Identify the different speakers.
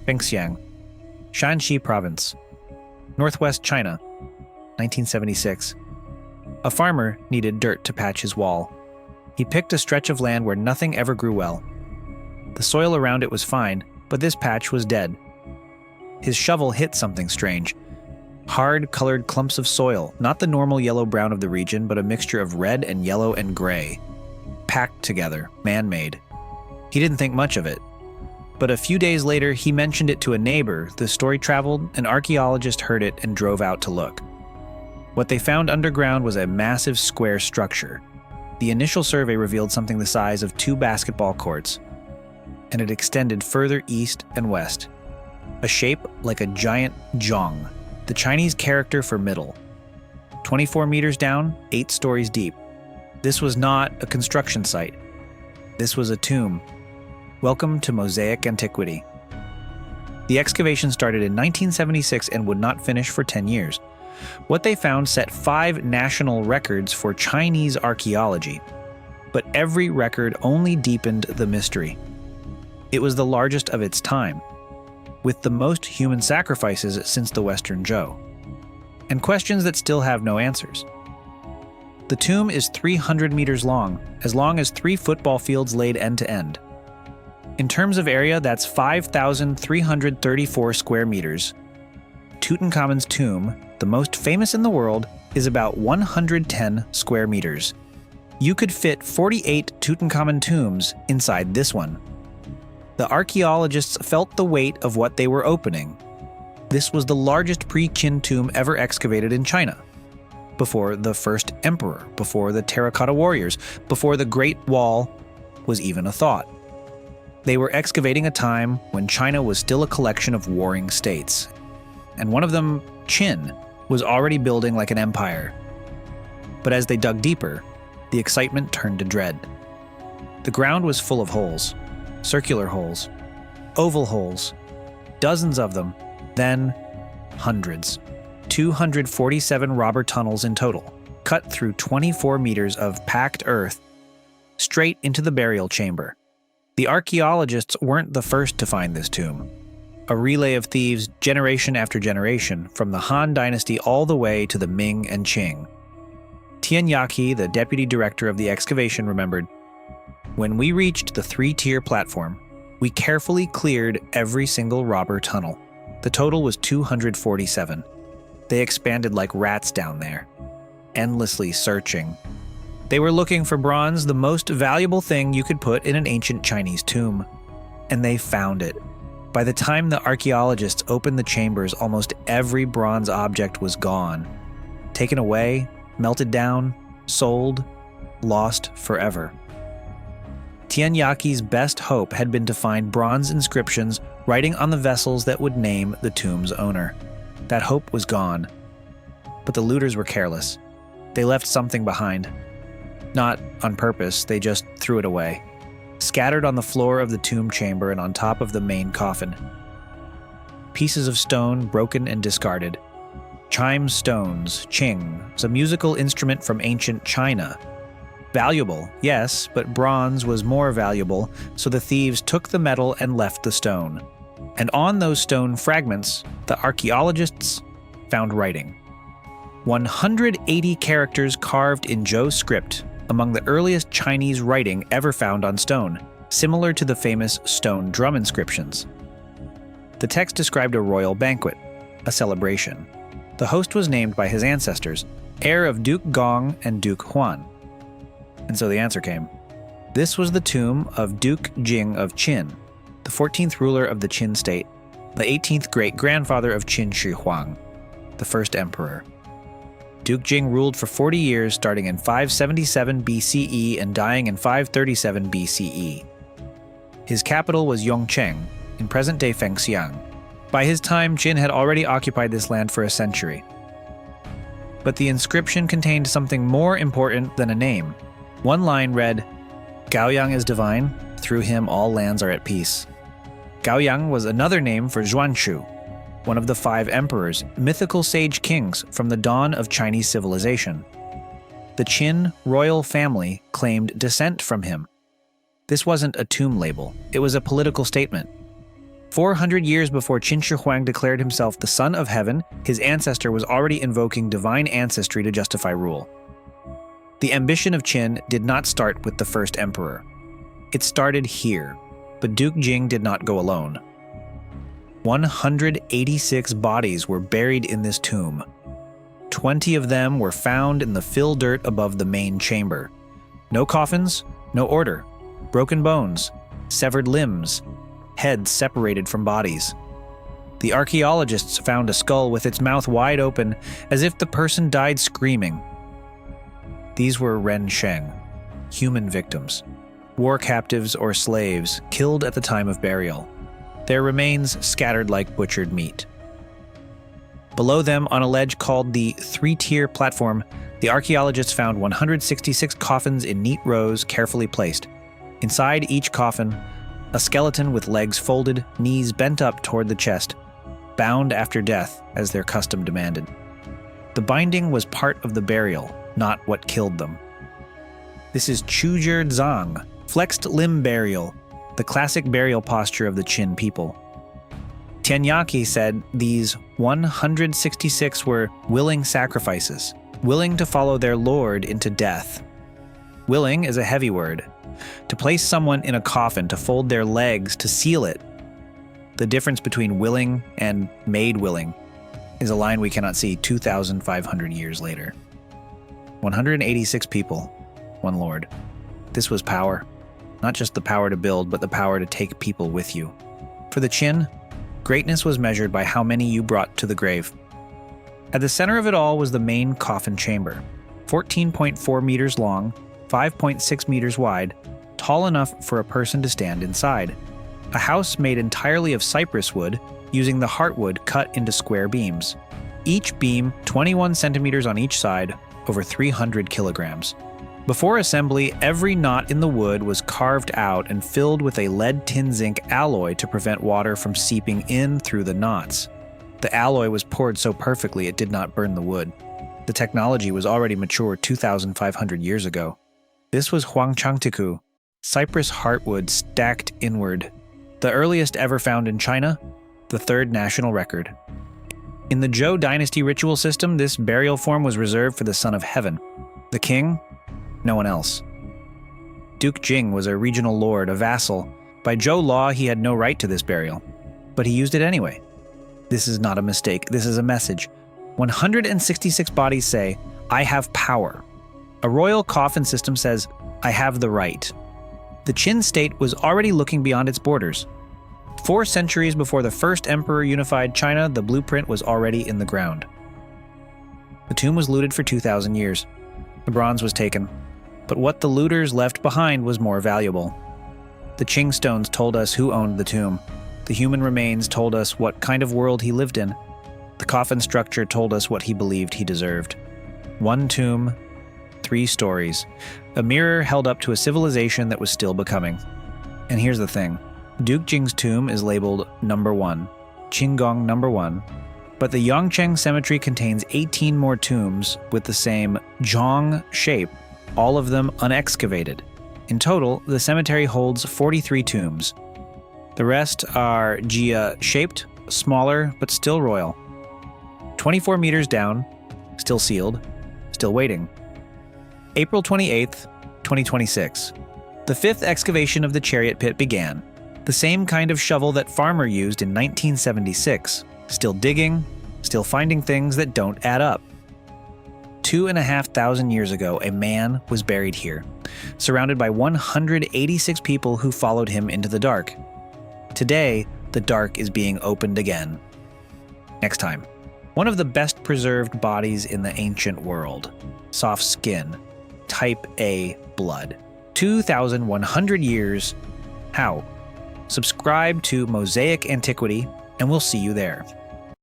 Speaker 1: Fengxiang, Shaanxi Province, Northwest China, 1976. A farmer needed dirt to patch his wall. He picked a stretch of land where nothing ever grew well. The soil around it was fine, but this patch was dead. His shovel hit something strange. Hard, colored clumps of soil, not the normal yellow-brown of the region, but a mixture of red and yellow and gray. Packed together, man-made. He didn't think much of it. But a few days later, he mentioned it to a neighbor. The story traveled, an archaeologist heard it and drove out to look. What they found underground was a massive square structure. The initial survey revealed something the size of 2 basketball courts, and it extended further east and west. A shape like a giant zang, the Chinese character for middle. 24 meters down, 8 stories deep. This was not a construction site. This was a tomb. Welcome to Mosaic Antiquity. The excavation started in 1976 and would not finish for 10 years. What they found set 5 national records for Chinese archaeology, but every record only deepened the mystery. It was the largest of its time, with the most human sacrifices since the Western Zhou, and questions that still have no answers. The tomb is 300 meters long as 3 football fields laid end to end. In terms of area, that's 5,334 square meters. Tutankhamun's tomb, the most famous in the world, is about 110 square meters. You could fit 48 Tutankhamun tombs inside this one. The archaeologists felt the weight of what they were opening. This was the largest pre-Qin tomb ever excavated in China. Before the first emperor, before the Terracotta warriors, before the Great Wall was even a thought. They were excavating a time when China was still a collection of warring states. And one of them, Qin, was already building like an empire. But as they dug deeper, the excitement turned to dread. The ground was full of holes. Circular holes, oval holes, dozens of them, then hundreds. 247 robber tunnels in total, cut through 24 meters of packed earth, straight into the burial chamber. The archaeologists weren't the first to find this tomb. A relay of thieves generation after generation, from the Han Dynasty all the way to the Ming and Qing. Tian Yaqi, the deputy director of the excavation, remembered, "When we reached the 3-tier platform, we carefully cleared every single robber tunnel. The total was 247. They expanded like rats down there, endlessly searching. They were looking for bronze, the most valuable thing you could put in an ancient Chinese tomb. And they found it. By the time the archaeologists opened the chambers, almost every bronze object was gone. Taken away, melted down, sold, lost forever." Tian Yaqi's best hope had been to find bronze inscriptions writing on the vessels that would name the tomb's owner. That hope was gone. But the looters were careless. They left something behind. Not on purpose, they just threw it away. Scattered on the floor of the tomb chamber and on top of the main coffin. Pieces of stone broken and discarded. Chime stones, qing, a musical instrument from ancient China. Valuable, yes, but bronze was more valuable, so the thieves took the metal and left the stone. And on those stone fragments, the archaeologists found writing. 180 characters carved in Zhou script, among the earliest Chinese writing ever found on stone, similar to the famous stone drum inscriptions. The text described a royal banquet, a celebration. The host was named by his ancestors, heir of Duke Gong and Duke Huan. And so the answer came. This was the tomb of Duke Jing of Qin, the 14th ruler of the Qin state, the 18th great-grandfather of Qin Shi Huang, the first emperor. Duke Jing ruled for 40 years, starting in 577 BCE and dying in 537 BCE. His capital was Yongcheng, in present-day Fengxiang. By his time, Qin had already occupied this land for a century. But the inscription contained something more important than a name. One line read, "Gaoyang is divine, through him all lands are at peace." Gaoyang was another name for Zhuangchu, one of the 5 emperors, mythical sage kings from the dawn of Chinese civilization. The Qin royal family claimed descent from him. This wasn't a tomb label, it was a political statement. 400 years before Qin Shi Huang declared himself the son of heaven, his ancestor was already invoking divine ancestry to justify rule. The ambition of Qin did not start with the first emperor. It started here, but Duke Jing did not go alone. 186 bodies were buried in this tomb. 20 of them were found in the fill dirt above the main chamber. No coffins, no order, broken bones, severed limbs, heads separated from bodies. The archaeologists found a skull with its mouth wide open, as if the person died screaming. These were Ren Sheng, human victims, war captives or slaves killed at the time of burial, their remains scattered like butchered meat. Below them, on a ledge called the three-tier platform, the archaeologists found 166 coffins in neat rows carefully placed. Inside each coffin, a skeleton with legs folded, knees bent up toward the chest, bound after death as their custom demanded. The binding was part of the burial, not what killed them. This is Quzhi zang, flexed limb burial, the classic burial posture of the Qin people. Tianyaki said these 166 were willing sacrifices, willing to follow their lord into death. Willing is a heavy word. To place someone in a coffin, to fold their legs, to seal it. The difference between willing and made willing is a line we cannot see 2,500 years later. 186 people, one lord. This was power. Not just the power to build, but the power to take people with you. For the Qin, greatness was measured by how many you brought to the grave. At the center of it all was the main coffin chamber, 14.4 meters long, 5.6 meters wide, tall enough for a person to stand inside. A house made entirely of cypress wood, using the heartwood cut into square beams. Each beam 21 centimeters on each side, over 300 kilograms. Before assembly, every knot in the wood was carved out and filled with a lead-tin zinc alloy to prevent water from seeping in through the knots. The alloy was poured so perfectly it did not burn the wood. The technology was already mature 2,500 years ago. This was Huangchangticou, cypress heartwood stacked inward. The earliest ever found in China, the third national record. In the Zhou Dynasty ritual system, this burial form was reserved for the son of heaven. The king? No one else. Duke Jing was a regional lord, a vassal. By Zhou law, he had no right to this burial. But he used it anyway. This is not a mistake, this is a message. 166 bodies say, I have power. A royal coffin system says, I have the right. The Qin state was already looking beyond its borders. 4 centuries before the first emperor unified China, the blueprint was already in the ground. The tomb was looted for 2,000 years. The bronze was taken. But what the looters left behind was more valuable. The Qing stones told us who owned the tomb. The human remains told us what kind of world he lived in. The coffin structure told us what he believed he deserved. 1 tomb, 3 stories. A mirror held up to a civilization that was still becoming. And here's the thing. Duke Jing's tomb is labeled Number One, Qin Gong Number One, but the Yangcheng cemetery contains 18 more tombs with the same zhang shape, all of them unexcavated. In total, the cemetery holds 43 tombs. The rest are Jia-shaped, smaller, but still royal. 24 meters down, still sealed, still waiting. April 28th, 2026. The 5th excavation of the chariot pit began. The same kind of shovel that Farmer used in 1976. Still digging, still finding things that don't add up. 2,500 years ago, a man was buried here, surrounded by 186 people who followed him into the dark. Today, the dark is being opened again. Next time, one of the best preserved bodies in the ancient world. Soft skin, type A blood. 2,100 years. How? Subscribe to Mosaic Antiquity, and we'll see you there.